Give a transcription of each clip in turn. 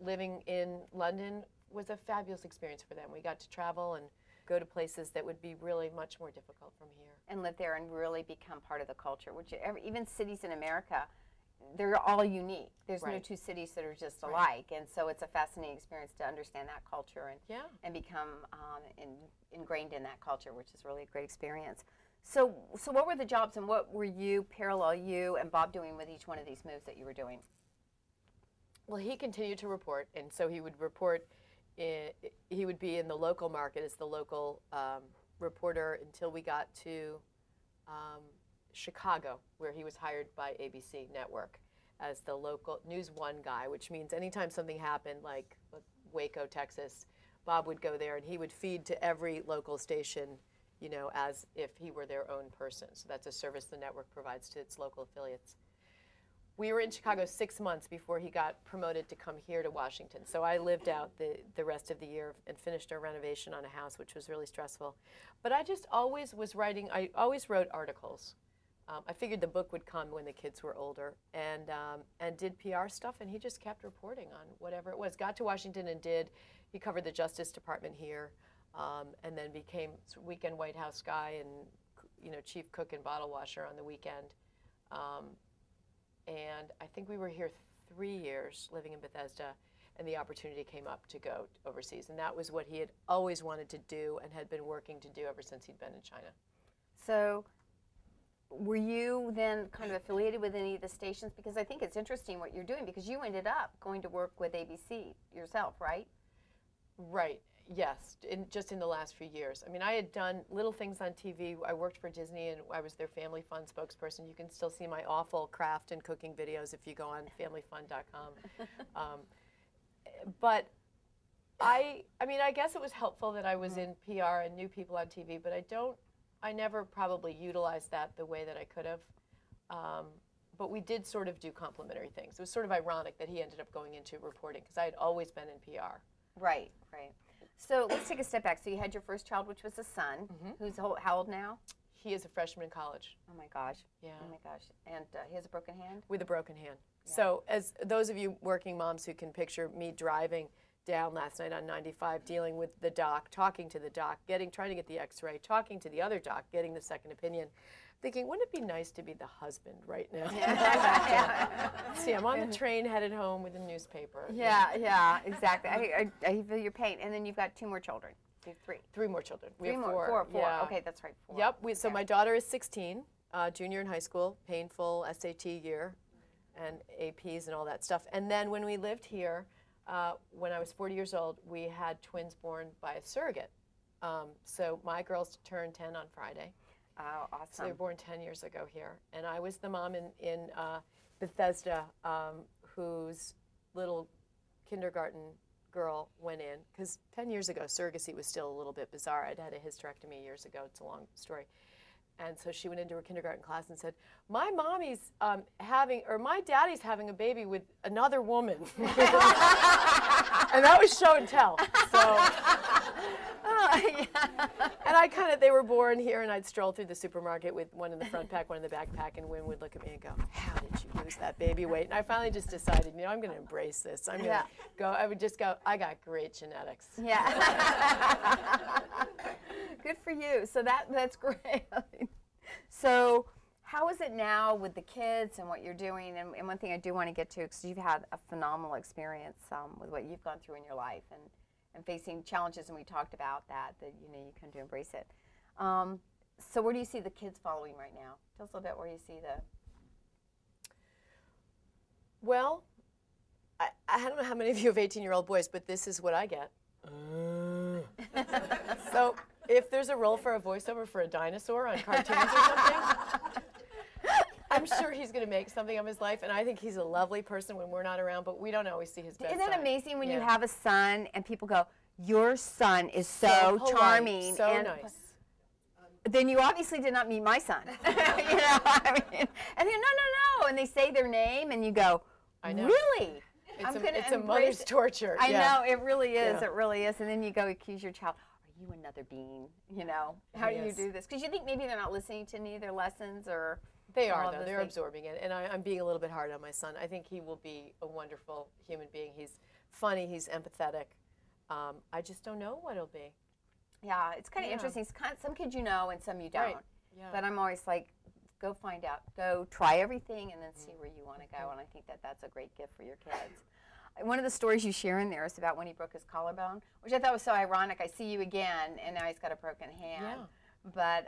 living in London was a fabulous experience for them. We got to travel and go to places that would be really much more difficult from here. And live there and really become part of the culture, which even cities in America, they're all unique. There's no two cities that are just alike, and so it's a fascinating experience to understand that culture and become ingrained in that culture, which is really a great experience. So what were the jobs, and what were you and Bob doing with each one of these moves that you were doing? Well, he continued to report, and so he would report. He would be in the local market as the local reporter until we got to Chicago, where he was hired by ABC Network as the local News One guy, which means anytime something happened, like Waco, Texas, Bob would go there and he would feed to every local station, you know, as if he were their own person. So that's a service the network provides to its local affiliates. We were in Chicago 6 months before he got promoted to come here to Washington. So I lived out the rest of the year and finished a renovation on a house, which was really stressful. But I just always was writing, I always wrote articles. I figured the book would come when the kids were older, and did PR stuff, and he just kept reporting on whatever it was. Got to Washington and he covered the Justice Department here, and then became weekend White House guy and, you know, chief cook and bottle washer on the weekend. And I think we were here 3 years living in Bethesda, and the opportunity came up to go overseas. And that was what he had always wanted to do and had been working to do ever since he'd been in China. So were you then kind of affiliated with any of the stations? Because I think it's interesting what you're doing, because you ended up going to work with ABC yourself, right? Right. Yes, just in the last few years. I mean, I had done little things on TV. I worked for Disney, and I was their Family Fun spokesperson. You can still see my awful craft and cooking videos if you go on familyfun.com. But I mean, I guess it was helpful that I was in PR and knew people on TV, but I never probably utilized that the way that I could have. But we did sort of do complementary things. It was sort of ironic that he ended up going into reporting, because I had always been in PR. Right, right. So let's take a step back. So you had your first child, which was a son, who's how old now? He is a freshman in college. Oh my gosh. Yeah. Oh my gosh. And he has a broken hand? With a broken hand. Yeah. So as those of you working moms who can picture me driving down last night on 95, dealing with the doc, talking to the doc, trying to get the x-ray, talking to the other doc, getting the second opinion, thinking, wouldn't it be nice to be the husband right now? See, I'm on the train headed home with a newspaper. Yeah, exactly. I feel your pain. And then you've got 2 more children. You have 3. 3 more children. We Three have more. 4. Four. Okay, that's right. 4. Yep. So my daughter is 16, junior in high school, painful SAT year, and APs and all that stuff. And then when we lived here, when I was 40 years old, we had twins born by a surrogate. So my girls turned 10 on Friday. Oh, awesome. So they were born 10 years ago here. And I was the mom in Bethesda whose little kindergarten girl went in. Because 10 years ago, surrogacy was still a little bit bizarre. I'd had a hysterectomy years ago. It's a long story. And so she went into her kindergarten class and said, my my daddy's having a baby with another woman. And that was show and tell. So, and they were born here, and I'd stroll through the supermarket with one in the front pack, one in the backpack, and Wynn would look at me and go, how did you lose that baby weight? And I finally just decided, I'm going to embrace this. I'm going to go, I would just go, I got great genetics. Yeah. Good for you. So that's great. So how is it now with the kids and what you're doing? And one thing I do want to get to, because you've had a phenomenal experience with what you've gone through in your life and facing challenges, and we talked about that you come to embrace it. So where do you see the kids following right now? Tell us a little bit where you see the... Well, I don't know how many of you have 18-year-old boys, but this is what I get. So if there's a role for a voiceover for a dinosaur on cartoons or something, I'm sure he's going to make something of his life, and I think he's a lovely person when we're not around, but we don't always see his best side. Isn't that amazing when you have a son and people go, your son is so polite, charming. So nice. Then you obviously did not meet my son. I mean, and they go, no, and they say their name, and you go, I know. Really? It's a mother's torture. I know, it really is. Yeah. It really is. And then you go accuse your child, are you another bean? How do you do this? Because you think maybe they're not listening to any of their lessons, or... They all are, of though. those They're things. absorbing it. And I'm being a little bit hard on my son. I think he will be a wonderful human being. He's funny. He's empathetic. I just don't know what he'll be. Yeah, it's kind of Yeah. interesting. It's some kids you know and some you don't. Right. Yeah. But I'm always like, go find out. Go try everything and then see where you want to go. And I think that that's a great gift for your kids. One of the stories you share in there is about when he broke his collarbone, which I thought was so ironic. I see you again, and now he's got a broken hand. Yeah. But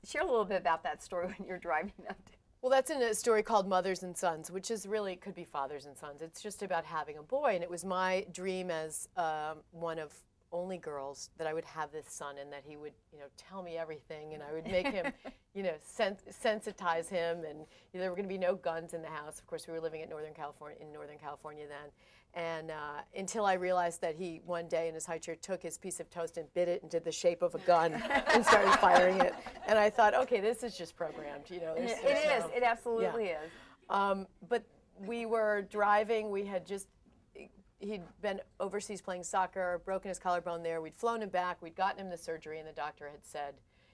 share a little bit about that story when you're driving up to. Well, that's in a story called Mothers and Sons, which is really, could be fathers and sons. It's just about having a boy. And it was my dream as one of only girls that I would have this son and that he would, tell me everything, and I would make him, sensitize him, and there were going to be no guns in the house. Of course, we were living in Northern California then. And until I realized that he, one day in his high chair, took his piece of toast and bit it and did the shape of a gun and started firing it. And I thought, okay, this is just programmed, It is. It absolutely is. But we were driving. He'd been overseas playing soccer, broken his collarbone there. We'd flown him back. We'd gotten him the surgery, and the doctor had said,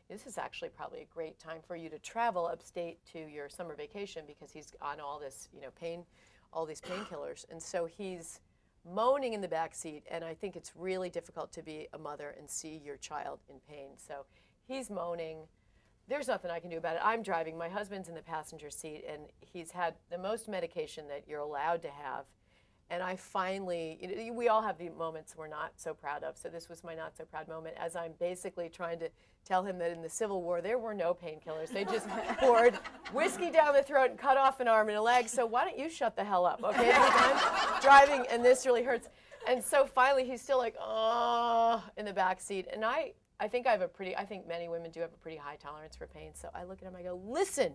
this is actually probably a great time for you to travel upstate to your summer vacation because he's on all this, all these painkillers. And so he's moaning in the back seat, and I think it's really difficult to be a mother and see your child in pain. So he's moaning. There's nothing I can do about it. I'm driving. My husband's in the passenger seat, and he's had the most medication that you're allowed to have. And I finally, we all have the moments we're not so proud of. So this was my not so proud moment as I'm basically trying to tell him that in the Civil War, there were no painkillers. They just poured whiskey down the throat and cut off an arm and a leg. So why don't you shut the hell up, okay? I'm driving and this really hurts. And so finally he's still like, oh, in the back seat. And I think I think many women do have a pretty high tolerance for pain. So I look at him, I go, listen.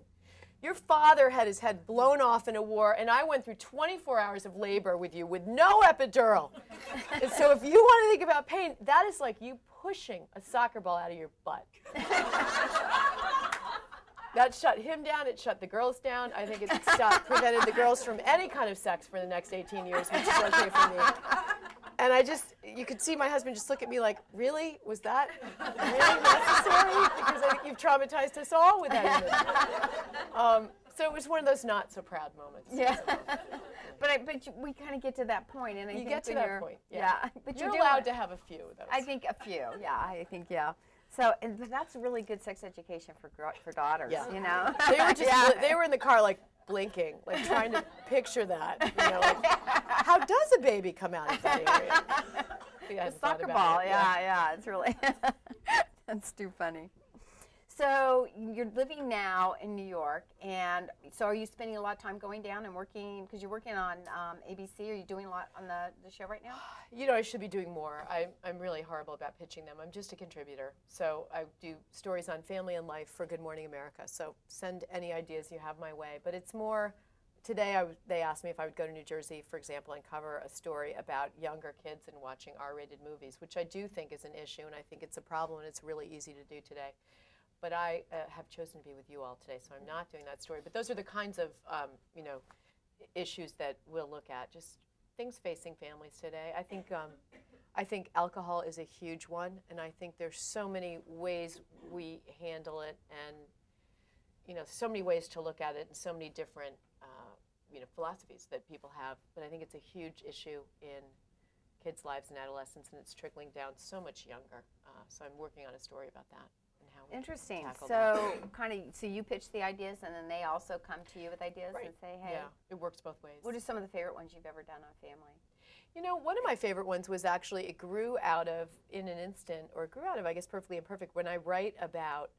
Your father had his head blown off in a war, and I went through 24 hours of labor with you with no epidural. And so if you want to think about pain, that is like you pushing a soccer ball out of your butt. That shut him down. It shut the girls down. I think it prevented the girls from any kind of sex for the next 18 years, which is okay for me. And you could see my husband just look at me like, really? Was that really necessary? Because I think you've traumatized us all with that image. So it was one of those not so proud moments. Yeah. But we kind of get to that point, and I you think get to that point. Yeah. But you're allowed to have a few of those. I think a few. Yeah. I think yeah. So but that's really good sex education for daughters. Yeah. You know. They were just they were in the car like blinking, like trying to picture that. Like, how does a baby come out of that area? A soccer ball. Yeah. It's really that's too funny. So you're living now in New York, and so are you spending a lot of time going down and working, because you're working on ABC, are you doing a lot on the show right now? I should be doing more. I'm really horrible about pitching them. I'm just a contributor. So I do stories on family and life for Good Morning America. So send any ideas you have my way. But it's more, today they asked me if I would go to New Jersey, for example, and cover a story about younger kids and watching R-rated movies, which I do think is an issue, and I think it's a problem, and it's really easy to do today. But I have chosen to be with you all today, so I'm not doing that story. But those are the kinds of, issues that we'll look at, just things facing families today. I think alcohol is a huge one, and I think there's so many ways we handle it, and, so many ways to look at it, and so many different, philosophies that people have. But I think it's a huge issue in kids' lives and adolescents, and it's trickling down so much younger. So I'm working on a story about that. Interesting. So so you pitch the ideas, and then they also come to you with ideas and say, hey. Yeah, it works both ways. What are some of the favorite ones you've ever done on family? One of my favorite ones was actually, it grew out of, I guess, Perfectly Imperfect, when I write about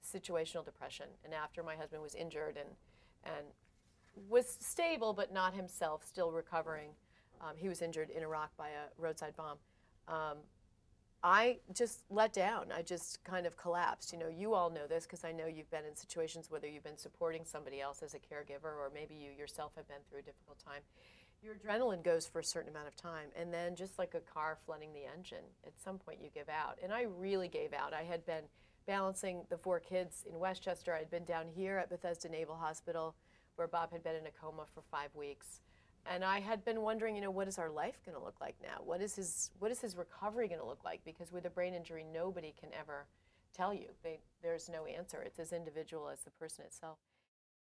situational depression. And after my husband was injured and was stable but not himself, still recovering, he was injured in Iraq by a roadside bomb. I just let down. I just kind of collapsed. You all know this because I know you've been in situations, whether you've been supporting somebody else as a caregiver or maybe you yourself have been through a difficult time. Your adrenaline goes for a certain amount of time, and then just like a car flooding the engine, at some point you give out. And I really gave out. I had been balancing the 4 kids in Westchester. I had been down here at Bethesda Naval Hospital where Bob had been in a coma for 5 weeks. And I had been wondering, what is our life going to look like now? What is his recovery going to look like? Because with a brain injury, nobody can ever tell you. There's no answer. It's as individual as the person itself.